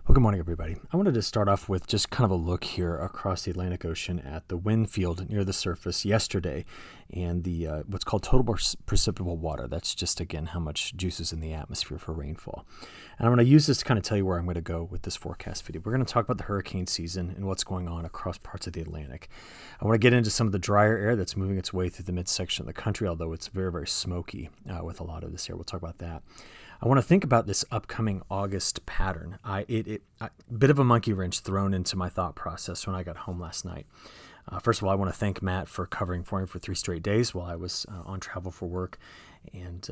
Well, good morning, everybody. I wanted to start off with just kind of a look here across the Atlantic Ocean at the wind field near the surface yesterday and the what's called total precipitable water. That's just, again, how much juice is in the atmosphere for rainfall. And I'm going to use this to kind of tell you where I'm going to go with this forecast video. We're going to talk about the hurricane season and what's going on across parts of the Atlantic. I want to get into some of the drier air that's moving its way through the midsection of the country, although it's very, very smoky with a lot of this air. We'll talk about that. I want to think about this upcoming August pattern. A bit of a monkey wrench thrown into my thought process when I got home last night. First of all, I want to thank Matt for covering for me for 3 straight days while I was on travel for work. And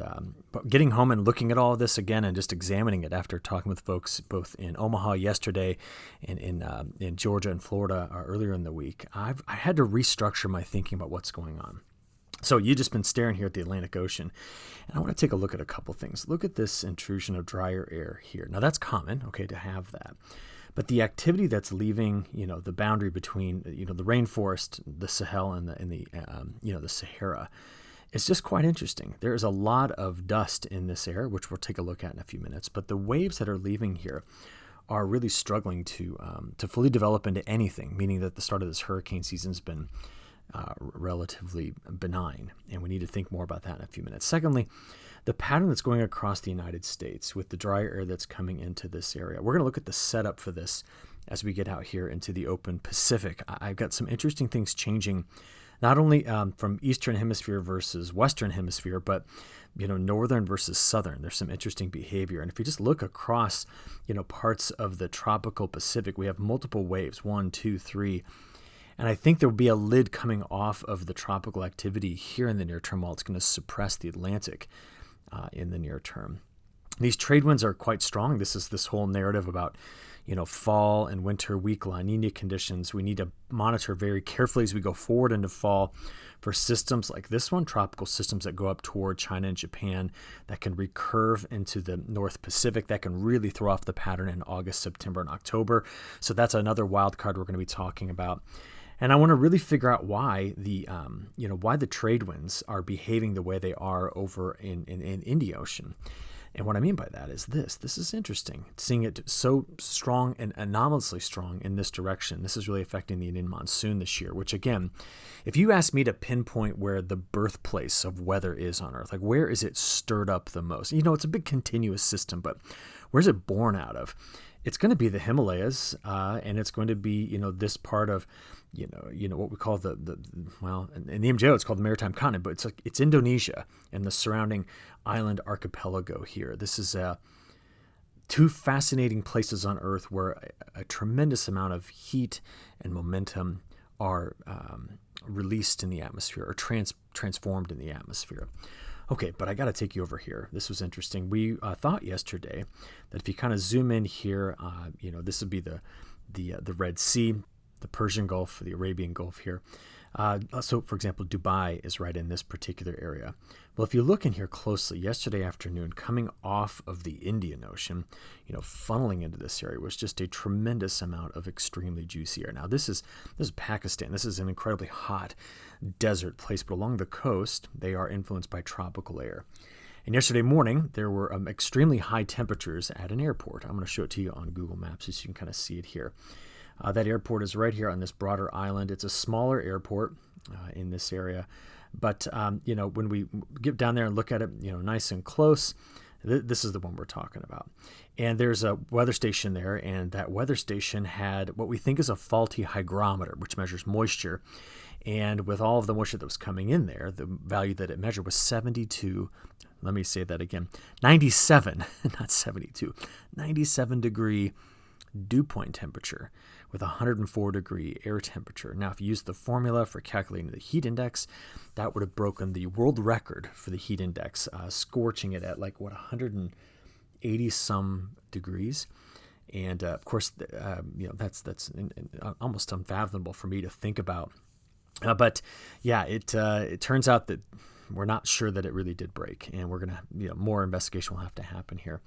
but getting home and looking at all of this again and just examining it after talking with folks both in Omaha yesterday and in Georgia and Florida earlier in the week, I had to restructure my thinking about what's going on. So you've just been staring here at the Atlantic Ocean, and I want to take a look at a couple things. Look at this intrusion of drier air here. Now that's common, okay, to have that. But the activity that's leaving, the boundary between, the rainforest, the Sahel, and the Sahara, is just quite interesting. There is a lot of dust in this air, which we'll take a look at in a few minutes. But the waves that are leaving here are really struggling to fully develop into anything, meaning that the start of this hurricane season has been relatively benign, and we need to think more about that in a few minutes. Secondly, the pattern that's going across the United States with the drier air that's coming into this area. We're going to look at the setup for this as we get out here into the open Pacific. I've got some interesting things changing, not only from Eastern Hemisphere versus Western Hemisphere, but Northern versus Southern. There's some interesting behavior. And if you just look across, parts of the tropical Pacific, we have multiple waves, 1, 2, 3. And I think there will be a lid coming off of the tropical activity here in the near term while it's going to suppress the Atlantic in the near term. These trade winds are quite strong. This is this whole narrative about, fall and winter weak La Nina conditions. We need to monitor very carefully as we go forward into fall for systems like this one, tropical systems that go up toward China and Japan that can recurve into the North Pacific that can really throw off the pattern in August, September, and October. So that's another wild card we're going to be talking about. And I want to really figure out why the trade winds are behaving the way they are over in Indian Ocean. And what I mean by that is this. This is interesting. Seeing it so strong and anomalously strong in this direction. This is really affecting the Indian monsoon this year, which again, if you ask me to pinpoint where the birthplace of weather is on Earth, like where is it stirred up the most? It's a big continuous system, but where's it born out of? It's going to be the Himalayas, and it's going to be, this part of, what we call in the MJO, it's called the Maritime Continent, but it's Indonesia and the surrounding island archipelago here. This is 2 fascinating places on Earth where a tremendous amount of heat and momentum are released in the atmosphere or transformed in the atmosphere. Okay, but I got to take you over here. This was interesting. We thought yesterday that if you kind of zoom in here, this would be the Red Sea, the Persian Gulf, the Arabian Gulf here. So, for example, Dubai is right in this particular area. Well, if you look in here closely, yesterday afternoon, coming off of the Indian Ocean, funneling into this area was just a tremendous amount of extremely juicy air. Now, this is Pakistan. This is an incredibly hot desert place, but along the coast, they are influenced by tropical air. And yesterday morning, there were extremely high temperatures at an airport. I'm going to show it to you on Google Maps so you can kind of see it here. That airport is right here on this broader island. It's a smaller airport in this area. But, when we get down there and look at it, nice and close, this is the one we're talking about. And there's a weather station there, and that weather station had what we think is a faulty hygrometer, which measures moisture. And with all of the moisture that was coming in there, the value that it measured was 72, let me say that again, 97, not 72, 97 degree dew point temperature with 104 degree air temperature. Now, if you use the formula for calculating the heat index, that would have broken the world record for the heat index, scorching it at 180 some degrees. And of course, that's almost unfathomable for me to think about. But yeah, it turns out that we're not sure that it really did break, and we're gonna, more investigation will have to happen here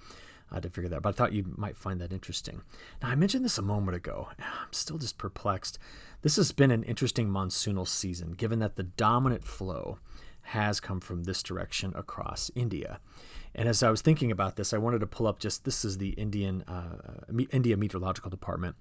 to figure that out. But I thought you might find that interesting. Now, I mentioned this a moment ago. I'm still just perplexed. This has been an interesting monsoonal season, given that the dominant flow has come from this direction across India. And as I was thinking about this, I wanted to pull up this is the India Meteorological Department.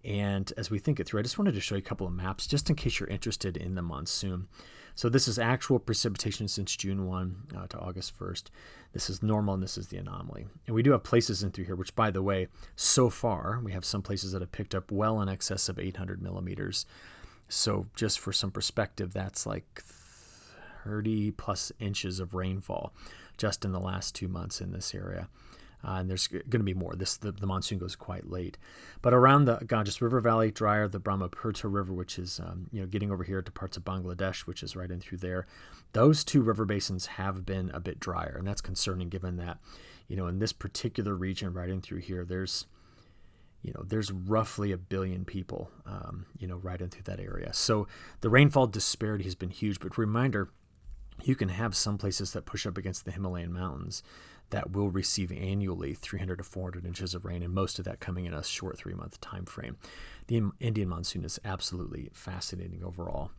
And as we think it through, I just wanted to show you a couple of maps just in case you're interested in the monsoon. So this is actual precipitation since June 1 to August 1st. This is normal, and this is the anomaly. And we do have places in through here, which, by the way, so far, we have some places that have picked up well in excess of 800 millimeters. So just for some perspective, that's like 30 plus inches of rainfall just in the last 2 months in this area. And there's going to be more. The monsoon goes quite late. But around the Ganges River Valley, Drier, the Brahmaputra River, which is getting over here to parts of Bangladesh, which is right in through there, those two river basins have been a bit drier. And that's concerning given that, in this particular region right in through here, there's roughly 1 billion people, right in through that area. So the rainfall disparity has been huge. But reminder, you can have some places that push up against the Himalayan mountains that will receive annually 300 to 400 inches of rain, and most of that coming in a short 3-month time frame. The Indian monsoon is absolutely fascinating overall.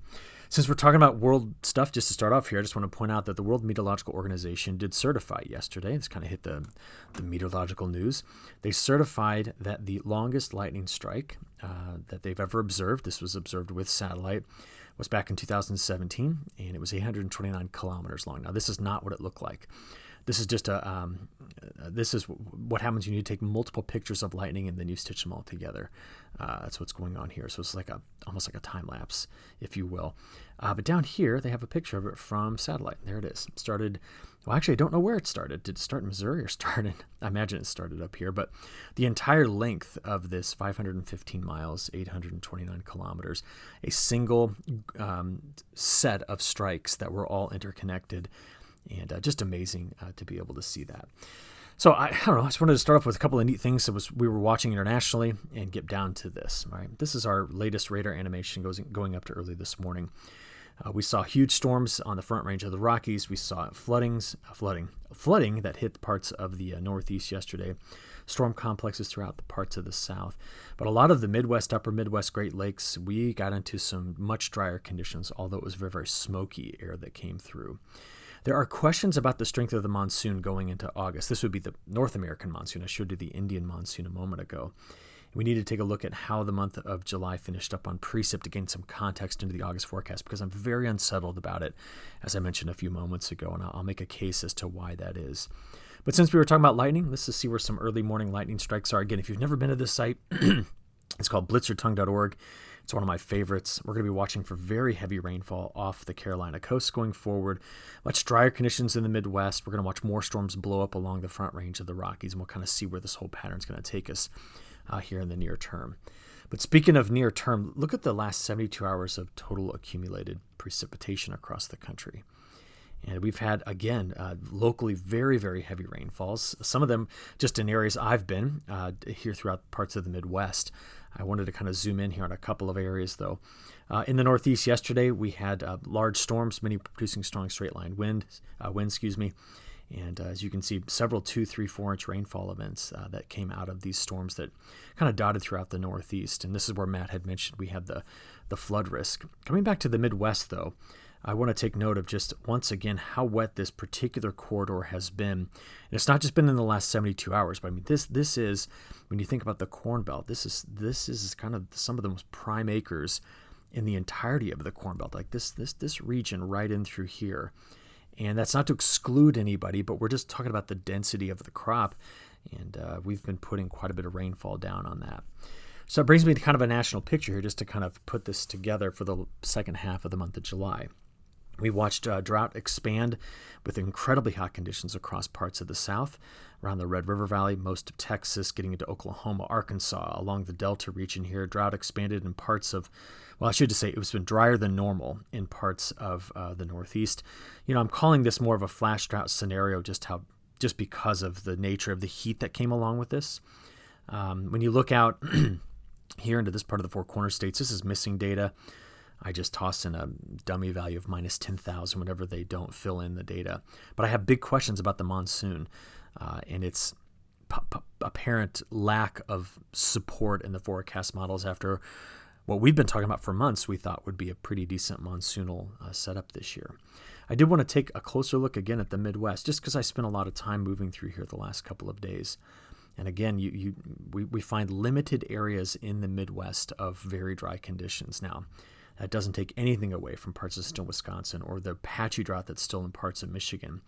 Since we're talking about world stuff, just to start off here, I just want to point out that the World Meteorological Organization did certify yesterday. This kind of hit the meteorological news. They certified that the longest lightning strike that they've ever observed, this was observed with satellite, was back in 2017, and it was 829 kilometers long. Now, this is not what it looked like. This is just this is what happens when you take multiple pictures of lightning and then you stitch them all together. That's what's going on here. So it's like almost like a time lapse, if you will. But down here, they have a picture of it from satellite. There it is. It started, well, actually, I don't know where it started. Did it start in Missouri or started? I imagine it started up here. But the entire length of this 515 miles, 829 kilometers, a single set of strikes that were all interconnected. And just amazing to be able to see that. So I don't know. I just wanted to start off with a couple of neat things that we were watching internationally and get down to this. Right, this is our latest radar animation going up to early this morning. We saw huge storms on the Front Range of the Rockies. We saw flooding that hit parts of the Northeast yesterday. Storm complexes throughout the parts of the South. But a lot of the Midwest, Upper Midwest, Great Lakes, we got into some much drier conditions, although it was very, very smoky air that came through. There are questions about the strength of the monsoon going into August. This would be the North American monsoon. I showed you the Indian monsoon a moment ago. We need to take a look at how the month of July finished up on precip to gain some context into the August forecast, because I'm very unsettled about it, as I mentioned a few moments ago, and I'll make a case as to why that is. But since we were talking about lightning, let's just see where some early morning lightning strikes are. Again, if you've never been to this site, it's called blitzertongue.org. It's one of my favorites. We're going to be watching for very heavy rainfall off the Carolina coast going forward. Much drier conditions in the Midwest. We're going to watch more storms blow up along the Front Range of the Rockies, and we'll kind of see where this whole pattern is going to take us here in the near term. But speaking of near term, look at the last 72 hours of total accumulated precipitation across the country. And we've had, again, locally very, very heavy rainfalls. Some of them just in areas I've been here throughout parts of the Midwest. I wanted to kind of zoom in here on a couple of areas, though. In the Northeast yesterday, we had large storms, many producing strong straight-line wind. And as you can see, several 2, 3, 4-inch rainfall events that came out of these storms that kind of dotted throughout the Northeast. And this is where Matt had mentioned we had the flood risk. Coming back to the Midwest, though, I want to take note of just once again how wet this particular corridor has been. And it's not just been in the last 72 hours, but I mean this is, when you think about the Corn Belt, this is kind of some of the most prime acres in the entirety of the Corn Belt, like this region right in through here. And that's not to exclude anybody, but we're just talking about the density of the crop, and we've been putting quite a bit of rainfall down on that. So it brings me to kind of a national picture here, just to kind of put this together for the second half of the month of July. We watched drought expand with incredibly hot conditions across parts of the South, around the Red River Valley, most of Texas, getting into Oklahoma, Arkansas, along the Delta region here. Drought expanded in parts of, well, I should just say it was been drier than normal in parts of the Northeast. I'm calling this more of a flash drought scenario just because of the nature of the heat that came along with this. When you look out here into this part of the Four Corners states, this is missing data. I just toss in a dummy value of minus 10,000 whenever they don't fill in the data. But I have big questions about the monsoon and its apparent lack of support in the forecast models after what we've been talking about for months we thought would be a pretty decent monsoonal setup this year. I did want to take a closer look again at the Midwest, just because I spent a lot of time moving through here the last couple of days. And again, we find limited areas in the Midwest of very dry conditions. Now, that doesn't take anything away from parts of central Wisconsin or the patchy drought that's still in parts of Michigan,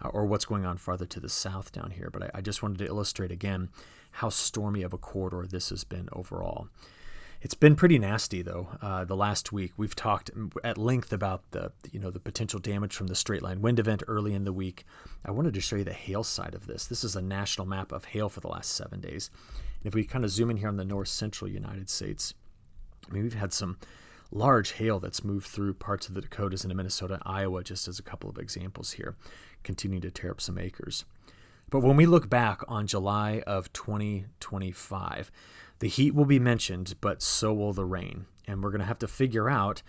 or what's going on farther to the south down here. But I just wanted to illustrate again how stormy of a corridor this has been overall. It's been pretty nasty, though. The last week, we've talked at length about the potential damage from the straight line wind event early in the week. I wanted to show you the hail side of this. This is a national map of hail for the last 7 days. And if we kind of zoom in here on the north central United States, I mean, we've had some large hail that's moved through parts of the Dakotas into Minnesota and Iowa, just as a couple of examples here, continuing to tear up some acres. But when we look back on July of 2025, the heat will be mentioned, but so will the rain. And we're going to have to figure out,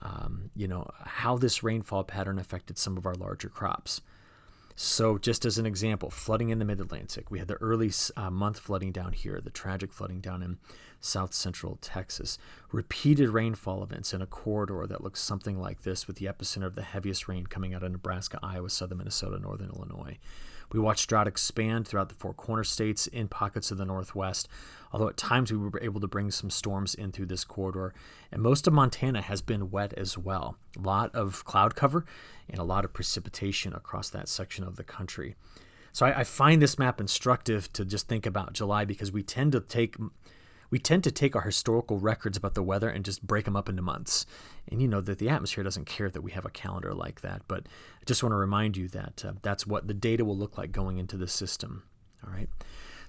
how this rainfall pattern affected some of our larger crops. So just as an example, flooding in the mid-Atlantic. We had the early month flooding down here, the tragic flooding down in south central Texas. Repeated rainfall events in a corridor that looks something like this, with the epicenter of the heaviest rain coming out of Nebraska, Iowa, southern Minnesota, northern Illinois. We watched drought expand throughout the Four Corner states in pockets of the Northwest, although at times we were able to bring some storms in through this corridor. And most of Montana has been wet as well. A lot of cloud cover and a lot of precipitation across that section of the country. So I find this map instructive to just think about July, because we tend to take our historical records about the weather and just break them up into months. And you know that the atmosphere doesn't care that we have a calendar like that. But I just want to remind you that that's what the data will look like going into the system. All right.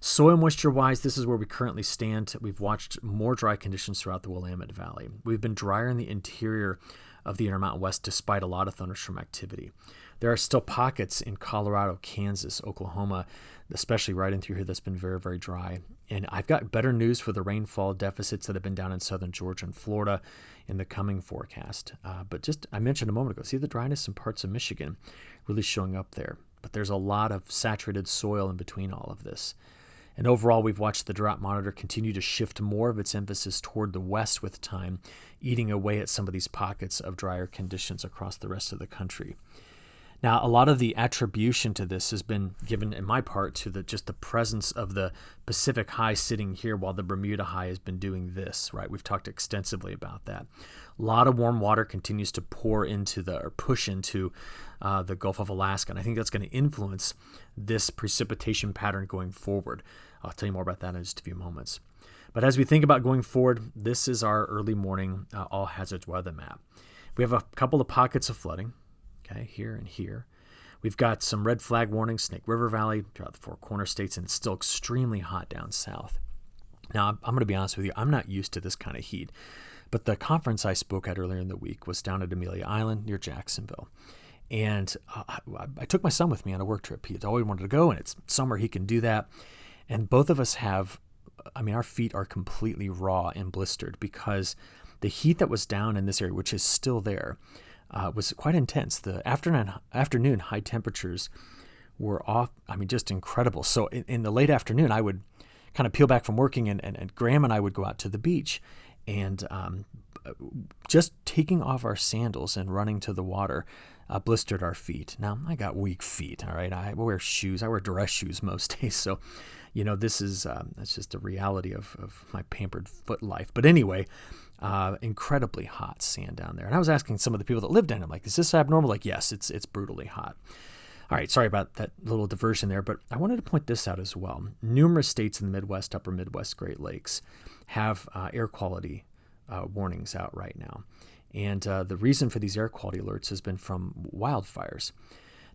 Soil moisture-wise, this is where we currently stand. We've watched more dry conditions throughout the Willamette Valley. We've been drier in the interior of the Intermountain West despite a lot of thunderstorm activity. There are still pockets in Colorado, Kansas, Oklahoma, especially right in through here, that's been very, very dry. And I've got better news for the rainfall deficits that have been down in southern Georgia and Florida in the coming forecast. But just, I mentioned a moment ago, see the dryness in parts of Michigan really showing up there. But there's a lot of saturated soil in between all of this. And overall, we've watched the drought monitor continue to shift more of its emphasis toward the west with time, eating away at some of these pockets of drier conditions across the rest of the country. Now, a lot of the attribution to this has been given, in my part, to just the presence of the Pacific high sitting here while the Bermuda high has been doing this, right? We've talked extensively about that. A lot of warm water continues to push into the Gulf of Alaska, and I think that's going to influence this precipitation pattern going forward. I'll tell you more about that in just a few moments. But as we think about going forward, this is our early morning all hazards weather map. We have a couple of pockets of flooding. Okay, here and here. We've got some red flag warnings, Snake River Valley, throughout the Four Corner states, and it's still extremely hot down south. Now, I'm going to be honest with you, I'm not used to this kind of heat, but the conference I spoke at earlier in the week was down at Amelia Island near Jacksonville. And I took my son with me on a work trip. He had always wanted to go, and it's summer, he can do that. And both of us our feet are completely raw and blistered because the heat that was down in this area, which is still there, was quite intense. The afternoon high temperatures were off, just incredible. So in the late afternoon, I would kind of peel back from working, and Graham and I would go out to the beach, and just taking off our sandals and running to the water blistered our feet. Now, I got weak feet, all right? I wear shoes. I wear dress shoes most days. So, this is that's just a reality of my pampered foot life. But anyway, incredibly hot sand down there. And I was asking some of the people that lived in it, I'm like, is this abnormal? Like, yes, it's brutally hot. All right, sorry about that little diversion there, but I wanted to point this out as well. Numerous states in the Midwest, upper Midwest Great Lakes have air quality warnings out right now. And the reason for these air quality alerts has been from wildfires.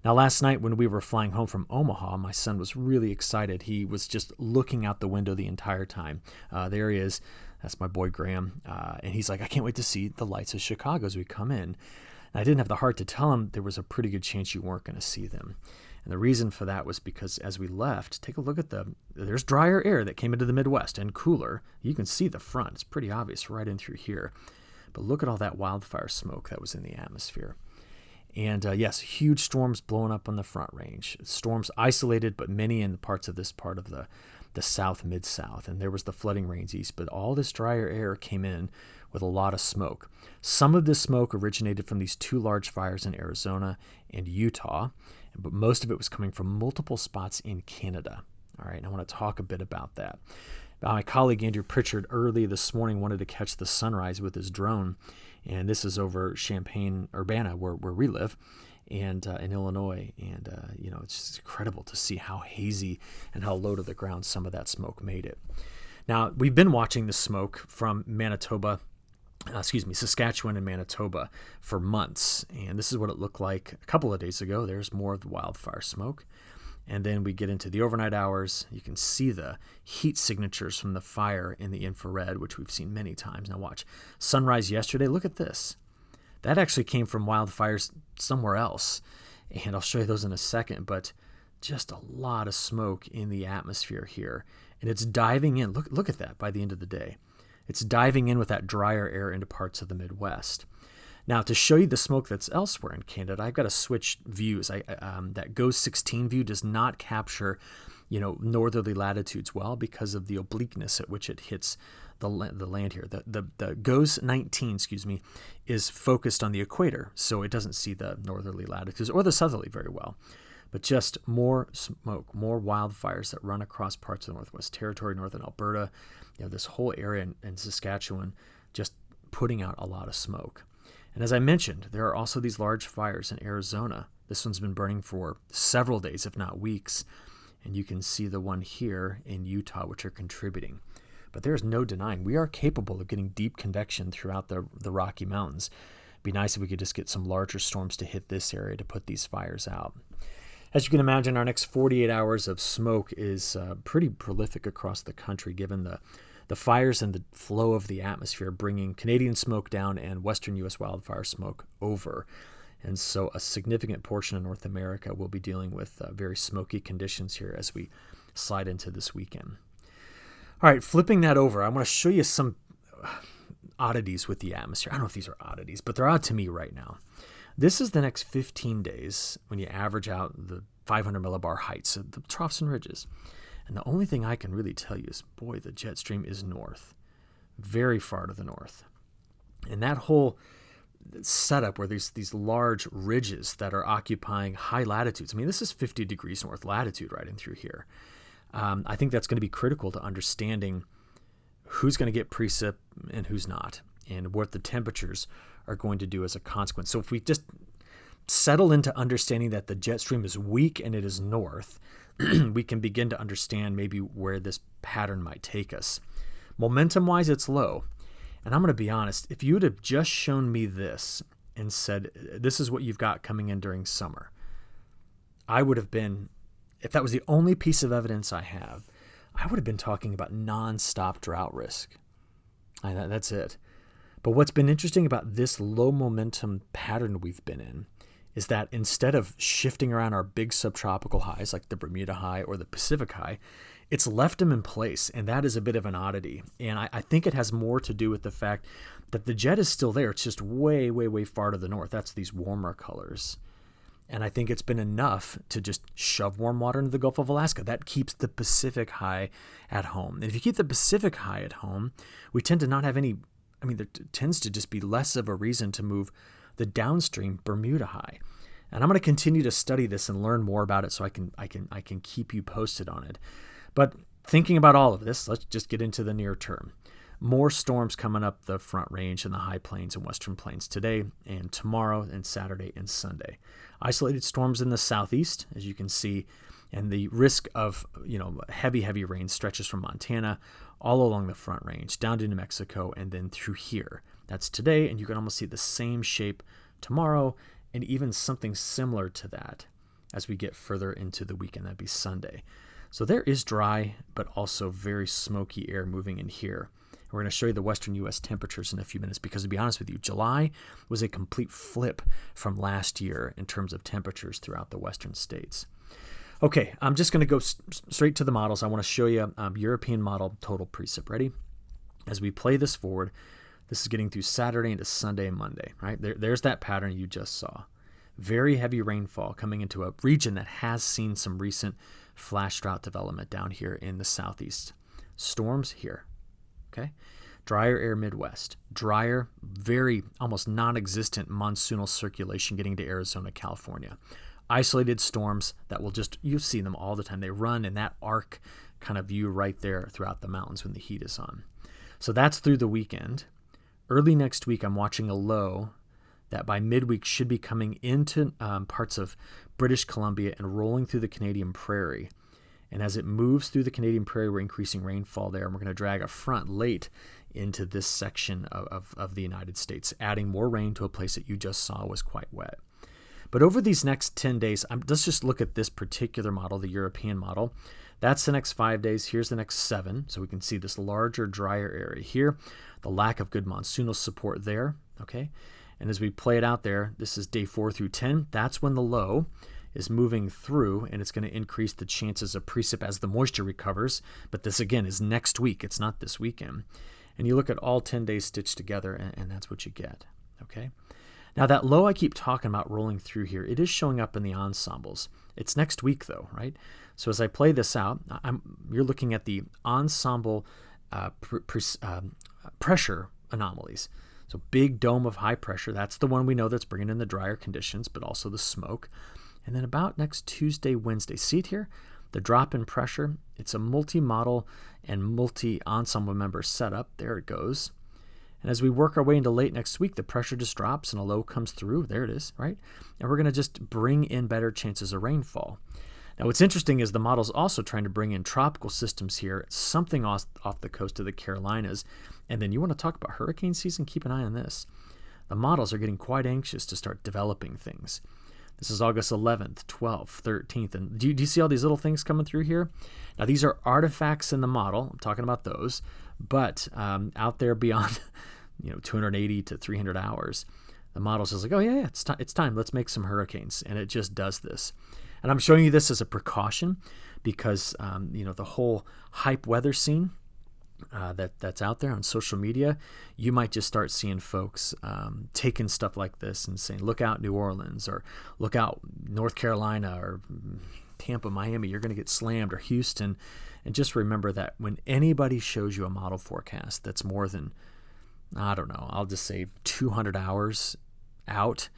Now, last night when we were flying home from Omaha, my son was really excited. He was just looking out the window the entire time. There he is. That's my boy Graham. And he's like, I can't wait to see the lights of Chicago as we come in. And I didn't have the heart to tell him there was a pretty good chance you weren't going to see them. And the reason for that was because as we left, take a look at there's drier air that came into the Midwest and cooler. You can see the front. It's pretty obvious right in through here. But look at all that wildfire smoke that was in the atmosphere. And yes, huge storms blowing up on the Front Range. Storms isolated, but many in the parts of this part of the the south, mid-south, and there was the flooding rains east, but all this drier air came in with a lot of smoke. Some of this smoke originated from these 2 large fires in Arizona and Utah, but most of it was coming from multiple spots in Canada. All right, and I want to talk a bit about that. My colleague Andrew Pritchard early this morning wanted to catch the sunrise with his drone, and this is over Champaign-Urbana, where we live, and in Illinois, and it's just incredible to see how hazy and how low to the ground some of that smoke made it. Now, we've been watching the smoke from Saskatchewan and Manitoba for months, and this is what it looked like a couple of days ago. There's more of the wildfire smoke. And then we get into the overnight hours. You can see the heat signatures from the fire in the infrared, which we've seen many times. Now watch. Sunrise yesterday, look at this. That actually came from wildfires somewhere else. And I'll show you those in a second, but just a lot of smoke in the atmosphere here. And it's diving in. Look at that by the end of the day. It's diving in with that drier air into parts of the Midwest. Now, to show you the smoke that's elsewhere in Canada, I've got to switch views. That GOES 16 view does not capture, northerly latitudes well because of the obliqueness at which it hits the land here. The GOES 19, is focused on the equator, so it doesn't see the northerly latitudes or the southerly very well. But just more smoke, more wildfires that run across parts of the Northwest Territory, northern Alberta, this whole area in Saskatchewan, just putting out a lot of smoke. And as I mentioned, there are also these large fires in Arizona. This one's been burning for several days, if not weeks. And you can see the one here in Utah, which are contributing. But there's no denying we are capable of getting deep convection throughout the Rocky Mountains. It'd be nice if we could just get some larger storms to hit this area to put these fires out. As you can imagine, our next 48 hours of smoke is pretty prolific across the country, given the fires and the flow of the atmosphere bringing Canadian smoke down and western U.S. wildfire smoke over. And so a significant portion of North America will be dealing with very smoky conditions here as we slide into this weekend. All right, flipping that over, I want to show you some oddities with the atmosphere. I don't know if these are oddities, but they're odd to me right now. This is the next 15 days when you average out the 500 millibar heights of the troughs and ridges. And the only thing I can really tell you is, boy, the jet stream is north, very far to the north. And that whole setup where there's these large ridges that are occupying high latitudes. I mean, this is 50 degrees north latitude right in through here. I think that's going to be critical to understanding who's going to get precip and who's not, and what the temperatures are going to do as a consequence. So if we just settle into understanding that the jet stream is weak and it is north, we can begin to understand maybe where this pattern might take us. Momentum-wise, it's low. And I'm going to be honest, if you would have just shown me this and said, this is what you've got coming in during summer, I would have been, if that was the only piece of evidence I have, I would have been talking about nonstop drought risk. That's it. But what's been interesting about this low momentum pattern we've been in is that instead of shifting around our big subtropical highs like the Bermuda high or the Pacific high, it's left them in place, and that is a bit of an oddity. And I think it has more to do with the fact that the jet is still there. It's just way, way, way far to the north. That's these warmer colors. And I think it's been enough to just shove warm water into the Gulf of Alaska. That keeps the Pacific high at home. And if you keep the Pacific high at home, we tend to not have any, there tends to just be less of a reason to move the downstream Bermuda high. And I'm going to continue to study this and learn more about it so I can keep you posted on it. But thinking about all of this, let's just get into the near term. More storms coming up the Front Range and the High Plains and Western Plains today and tomorrow and Saturday and Sunday. Isolated storms in the southeast, as you can see, and the risk of heavy rain stretches from Montana all along the Front Range down to New Mexico and then through here. That's today, and you can almost see the same shape tomorrow and even something similar to that as we get further into the weekend. That'd be Sunday. So there is dry, but also very smoky air moving in here. We're going to show you the western U.S. temperatures in a few minutes because, to be honest with you, July was a complete flip from last year in terms of temperatures throughout the western states. Okay, I'm just going to go straight to the models. I want to show you European model total precip. Ready? As we play this forward, this is getting through Saturday into Sunday and Monday, right? There's that pattern you just saw. Very heavy rainfall coming into a region that has seen some recent flash drought development down here in the southeast. Storms here, okay? Drier air Midwest. Drier, very almost non-existent monsoonal circulation getting to Arizona, California. Isolated storms that will just, you see them all the time. They run in that arc kind of view right there throughout the mountains when the heat is on. So that's through the weekend. Early next week, I'm watching a low that by midweek should be coming into parts of British Columbia and rolling through the Canadian prairie. And as it moves through the Canadian prairie, we're increasing rainfall there, and we're going to drag a front late into this section of the United States, adding more rain to a place that you just saw was quite wet. But over these next 10 days, let's just look at this particular model, the European model. That's the next 5 days. Here's the next 7. So we can see this larger, drier area here, the lack of good monsoonal support there, okay? And as we play it out there, this is day 4 through 10. That's when the low is moving through, and it's going to increase the chances of precip as the moisture recovers. But this, again, is next week. It's not this weekend. And you look at all 10 days stitched together, and that's what you get, okay? Now, that low I keep talking about rolling through here, it is showing up in the ensembles. It's next week, though, right? So as I play this out, you're looking at the ensemble pressure anomalies. So big dome of high pressure, that's the one we know that's bringing in the drier conditions, but also the smoke. And then about next Tuesday, Wednesday, see it here? The drop in pressure, it's a multi-model and multi-ensemble member setup. There it goes. And as we work our way into late next week, the pressure just drops and a low comes through. There it is, right? And we're going to just bring in better chances of rainfall. Now, what's interesting is the model's also trying to bring in tropical systems here, something off the coast of the Carolinas. And then you want to talk about hurricane season? Keep an eye on this. The models are getting quite anxious to start developing things. This is August 11th, 12th, 13th. And do you see all these little things coming through here? Now, these are artifacts in the model. I'm talking about those. But out there beyond 280 to 300 hours, the model says, like, oh, yeah, it's time. Let's make some hurricanes. And it just does this. And I'm showing you this as a precaution because, the whole hype weather scene that's out there on social media, you might just start seeing folks taking stuff like this and saying, look out New Orleans, or look out North Carolina, or Tampa, Miami, you're going to get slammed, or Houston. And just remember that when anybody shows you a model forecast that's more than, I don't know, I'll just say 200 hours out,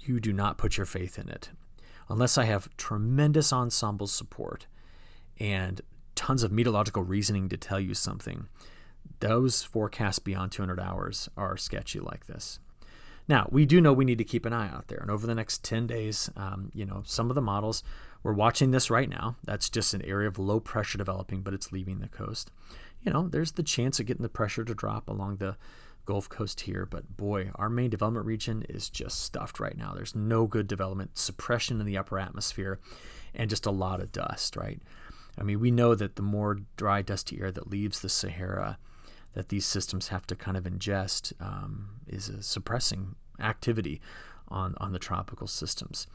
you do not put your faith in it. Unless I have tremendous ensemble support and tons of meteorological reasoning to tell you something, those forecasts beyond 200 hours are sketchy like this. Now, we do know we need to keep an eye out there. And over the next 10 days, some of the models, we're watching this right now. That's just an area of low pressure developing, but it's leaving the coast. There's the chance of getting the pressure to drop along the Gulf Coast here. But boy, our main development region is just stuffed right now. There's no good development, suppression in the upper atmosphere, and just a lot of dust, right? I mean, we know that the more dry, dusty air that leaves the Sahara that these systems have to kind of ingest is a suppressing activity on the tropical systems.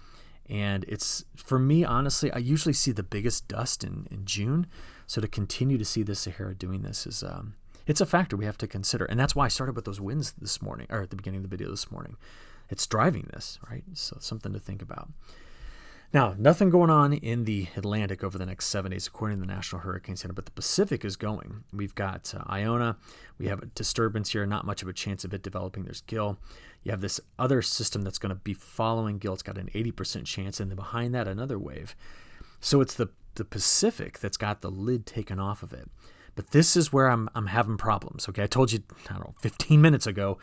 And it's, for me, honestly, I usually see the biggest dust in June. So to continue to see the Sahara doing this is, it's a factor we have to consider. And that's why I started with those winds this morning, or at the beginning of the video this morning. It's driving this, right? So something to think about. Now, nothing going on in the Atlantic over the next 7 days, according to the National Hurricane Center, but the Pacific is going. We've got Iona. We have a disturbance here, not much of a chance of it developing. There's Gil. You have this other system that's going to be following Gil. It's got an 80% chance, and then behind that, another wave. So it's the Pacific that's got the lid taken off of it. But this is where I'm having problems. Okay, I told you, 15 minutes ago,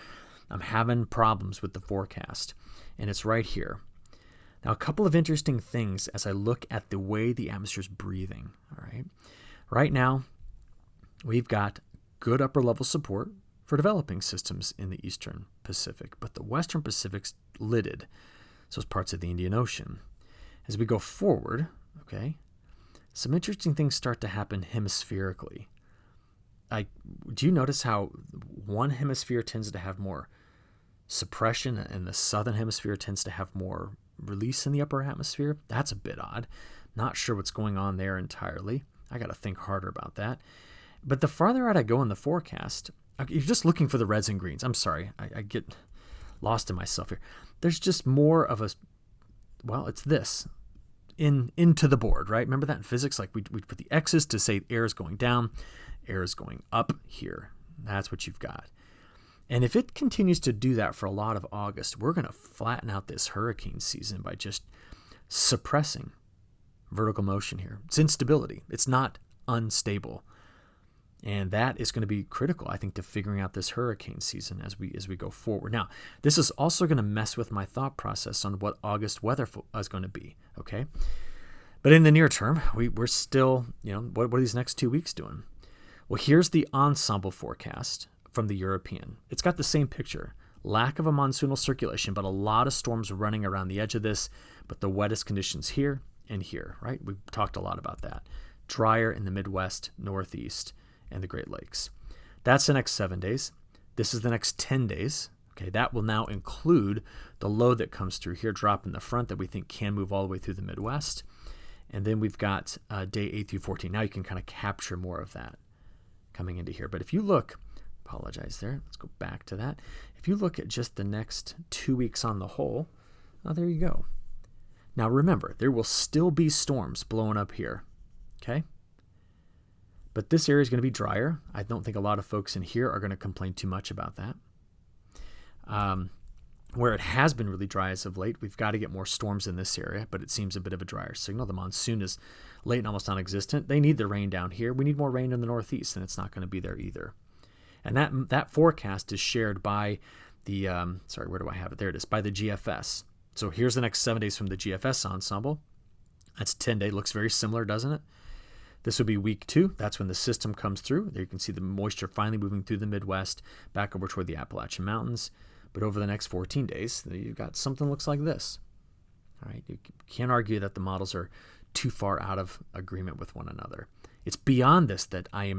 I'm having problems with the forecast, and it's right here. Now, a couple of interesting things as I look at the way the atmosphere is breathing. All right. Right now, we've got good upper level support for developing systems in the Eastern Pacific, but the Western Pacific's lidded. So it's parts of the Indian Ocean. As we go forward, okay, some interesting things start to happen hemispherically. Do you notice how one hemisphere tends to have more suppression and the southern hemisphere tends to have more release in the upper atmosphere? That's a bit odd. Not sure what's going on there entirely. I got to think harder about that. But the farther out I go in the forecast, you're just looking for the reds and greens. I'm sorry. I get lost in myself here. There's just more of it's this. into the board, right? Remember that in physics? Like we put the X's to say air is going down, air is going up here. That's what you've got. And if it continues to do that for a lot of August, we're going to flatten out this hurricane season by just suppressing vertical motion here. It's instability. It's not unstable. And that is going to be critical, I think, to figuring out this hurricane season as we go forward. Now, this is also going to mess with my thought process on what August weather is going to be, okay? But in the near term, we're still, what are these next 2 weeks doing? Well, here's the ensemble forecast from the European. It's got the same picture. Lack of a monsoonal circulation, but a lot of storms running around the edge of this, but the wettest conditions here and here, right? We've talked a lot about that. Drier in the Midwest, Northeast, and the Great Lakes. That's the next 7 days. This is the next 10 days. Okay, that will now include the low that comes through here, drop in the front that we think can move all the way through the Midwest. And then we've got day 8 through 14. Now you can kind of capture more of that coming into here. But if you look, apologize there, let's go back to that. If you look at just the next 2 weeks on the whole, there you go. Now remember, there will still be storms blowing up here, okay? But this area is going to be drier. I don't think a lot of folks in here are going to complain too much about that. Where it has been really dry as of late, we've got to get more storms in this area, but it seems a bit of a drier signal. The monsoon is late and almost non-existent. They need the rain down here. We need more rain in the Northeast, and it's not going to be there either. And that forecast is shared by the, where do I have it? There it is, by the GFS. So here's the next 7 days from the GFS ensemble. That's 10 day. Looks very similar, doesn't it? This would be week 2. That's when the system comes through. There you can see the moisture finally moving through the Midwest, back over toward the Appalachian Mountains. But over the next 14 days, you've got something that looks like this. All right, you can't argue that the models are too far out of agreement with one another. It's beyond this that I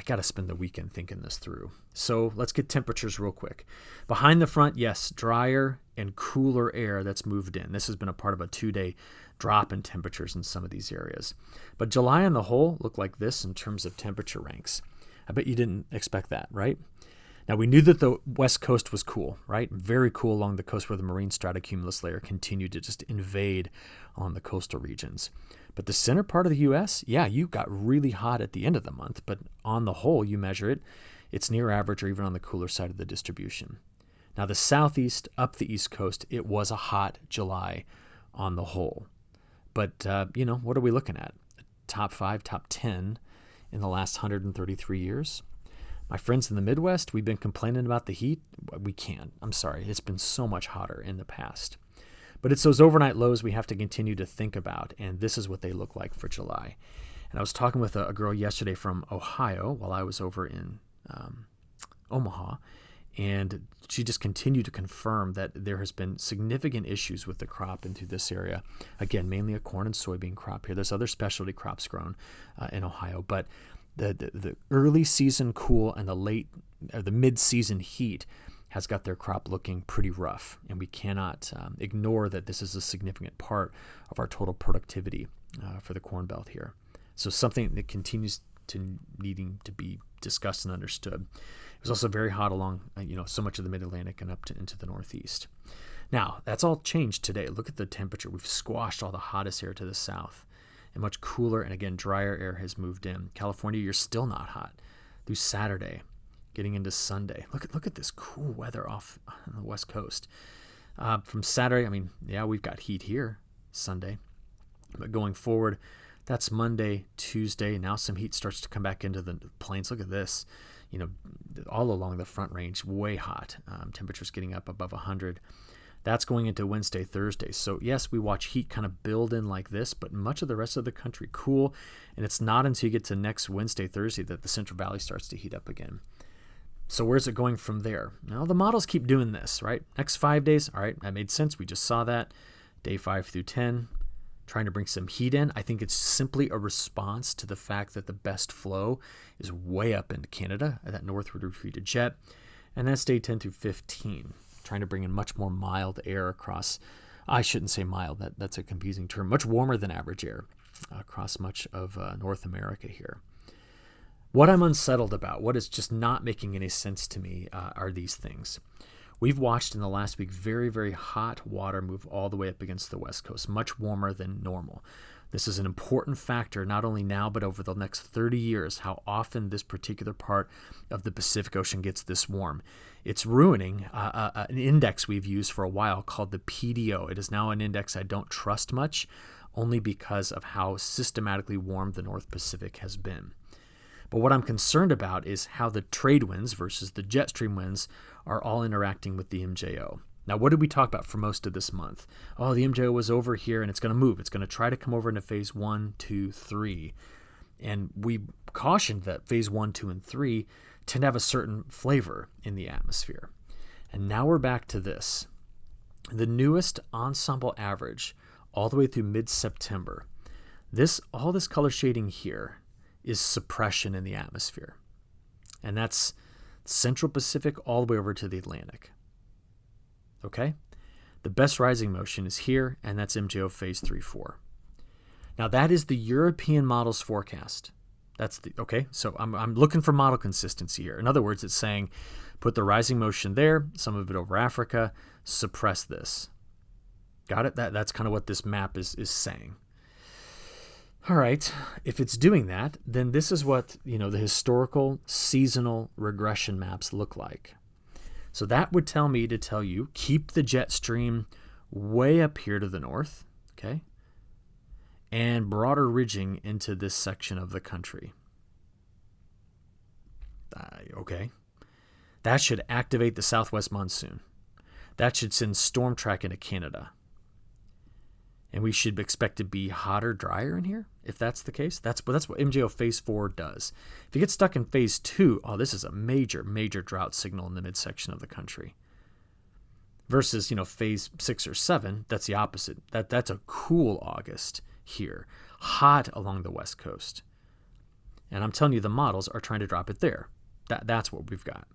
got to spend the weekend thinking this through. So let's get temperatures real quick. Behind the front, yes, drier and cooler air that's moved in. This has been a part of a 2-day drop in temperatures in some of these areas. But July on the whole looked like this in terms of temperature ranks. I bet you didn't expect that, right? Now, we knew that the West Coast was cool, right? Very cool along the coast where the marine stratocumulus layer continued to just invade on the coastal regions. But the center part of the U.S., yeah, you got really hot at the end of the month, but on the whole, you measure it, it's near average or even on the cooler side of the distribution. Now, the southeast, up the East Coast, it was a hot July on the whole. But, what are we looking at? Top 5, top 10 in the last 133 years? My friends in the Midwest, we've been complaining about the heat. We can't. I'm sorry. It's been so much hotter in the past. But it's those overnight lows we have to continue to think about, and this is what they look like for July. And I was talking with a girl yesterday from Ohio while I was over in Omaha, and she just continued to confirm that there has been significant issues with the crop into this area. Again, mainly a corn and soybean crop here. There's other specialty crops grown in Ohio, but the early season cool and the mid-season heat has got their crop looking pretty rough, and we cannot ignore that this is a significant part of our total productivity for the Corn Belt here. So something that continues to needing to be discussed and understood. It was also very hot along, so much of the Mid-Atlantic and up into the Northeast. Now, that's all changed today. Look at the temperature. We've squashed all the hottest air to the south. And much cooler and, again, drier air has moved in. California, you're still not hot. Through Saturday, getting into Sunday. Look at this cool weather off on the West Coast. From Saturday, we've got heat here Sunday. But going forward, that's Monday, Tuesday. Now some heat starts to come back into the plains. Look at this. All along the Front Range, way hot. Temperatures getting up above 100. That's going into Wednesday, Thursday. So yes, we watch heat kind of build in like this, but much of the rest of the country cool. And it's not until you get to next Wednesday, Thursday that the Central Valley starts to heat up again. So where's it going from there? Now, the models keep doing this, right? Next 5 days, all right, that made sense. We just saw that. Day 5 through 10, trying to bring some heat in. I think it's simply a response to the fact that the best flow is way up into Canada, that northward retreated jet. And that's day 10 through 15. Trying to bring in much more mild air across, I shouldn't say mild, that's a confusing term, much warmer than average air across much of North America here. What I'm unsettled about, what is just not making any sense to me are these things. We've watched in the last week very, very hot water move all the way up against the west coast, much warmer than normal. This is an important factor, not only now, but over the next 30 years, how often this particular part of the Pacific Ocean gets this warm. It's ruining an index we've used for a while called the PDO. It is now an index I don't trust much, only because of how systematically warm the North Pacific has been. But what I'm concerned about is how the trade winds versus the jet stream winds are all interacting with the MJO. Now, what did we talk about for most of this month? Oh, the MJO was over here and it's going to move. It's going to try to come over into phase 1, 2, 3. And we cautioned that phase 1, 2, and 3 tend to have a certain flavor in the atmosphere. And now we're back to this. The newest ensemble average, all the way through mid-September, all this color shading here is suppression in the atmosphere. And that's Central Pacific all the way over to the Atlantic. Okay? The best rising motion is here, and that's MJO phase 3-4. Now, that is the European model's forecast. Okay, so I'm looking for model consistency here. In other words, it's saying put the rising motion there, some of it over Africa, suppress this. Got it? That's kind of what this map is saying. All right, if it's doing that, then this is what, the historical seasonal regression maps look like. So that would tell me to tell you, keep the jet stream way up here to the north, okay? And broader ridging into this section of the country. Okay. That should activate the southwest monsoon. That should send storm track into Canada. And we should expect to be hotter, drier in here, if that's the case. That's what MJO phase 4 does. If you get stuck in phase 2, this is a major, major drought signal in the midsection of the country. Versus, phase 6 or 7, that's the opposite. That's a cool August here, hot along the west coast. And I'm telling you, the models are trying to drop it there. That's what we've got.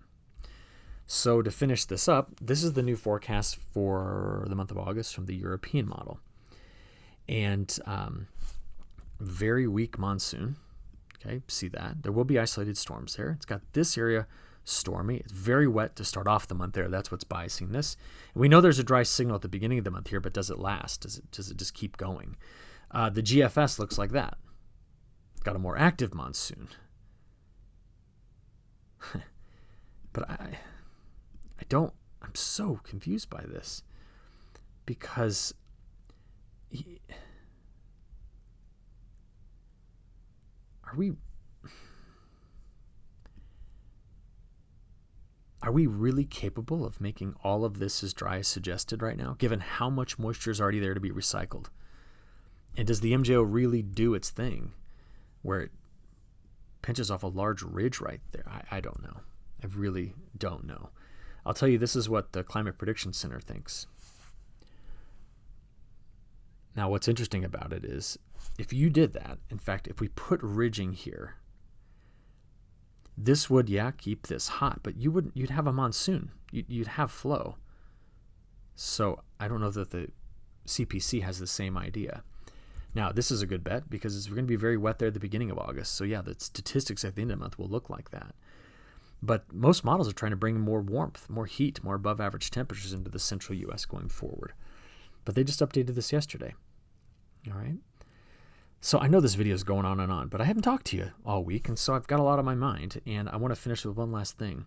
So to finish this up, this is the new forecast for the month of August from the European model. And very weak monsoon. Okay, see that. There will be isolated storms there. It's got this area stormy. It's very wet to start off the month there. That's what's biasing this. And we know there's a dry signal at the beginning of the month here, but does it last? Does it just keep going? The GFS looks like that. It's got a more active monsoon. But I'm so confused by this because Are we really capable of making all of this as dry as suggested right now, given how much moisture is already there to be recycled? And does the MJO really do its thing where it pinches off a large ridge right there? I don't know. I really don't know. I'll tell you, this is what the Climate Prediction Center thinks. Now, what's interesting about it is if you did that, in fact, if we put ridging here, this would, keep this hot, but you'd have a monsoon. You'd have flow. So I don't know that the CPC has the same idea. Now, this is a good bet because it's going to be very wet there at the beginning of August. So the statistics at the end of the month will look like that. But most models are trying to bring more warmth, more heat, more above average temperatures into the central U.S. going forward. But they just updated this yesterday. All right. So I know this video is going on, but I haven't talked to you all week, and so I've got a lot on my mind, and I want to finish with one last thing.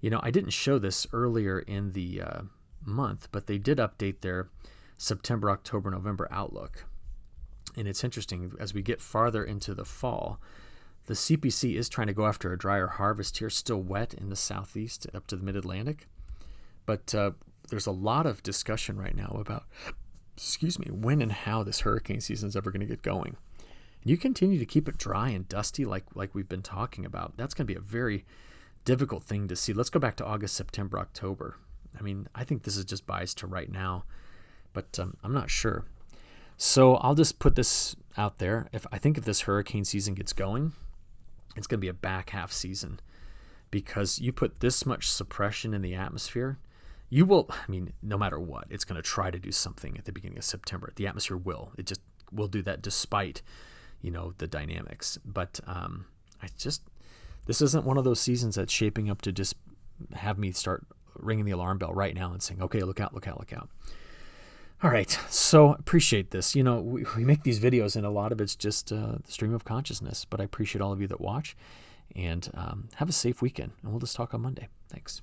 I didn't show this earlier in the month, but they did update their September, October, November outlook. And it's interesting, as we get farther into the fall, the CPC is trying to go after a drier harvest here, still wet in the southeast up to the mid-Atlantic. But there's a lot of discussion right now about when and how this hurricane season is ever going to get going. And you continue to keep it dry and dusty like we've been talking about. That's going to be a very difficult thing to see. Let's go back to August, September, October. I think this is just biased to right now, but I'm not sure. So I'll just put this out there. If this hurricane season gets going, it's going to be a back half season because you put this much suppression in the atmosphere, you will, no matter what, it's going to try to do something at the beginning of September. The atmosphere will. It just will do that despite, the dynamics. But this isn't one of those seasons that's shaping up to just have me start ringing the alarm bell right now and saying, okay, look out, look out, look out. All right, so appreciate this. We make these videos, and a lot of it's just the stream of consciousness, but I appreciate all of you that watch, and have a safe weekend, and we'll just talk on Monday. Thanks.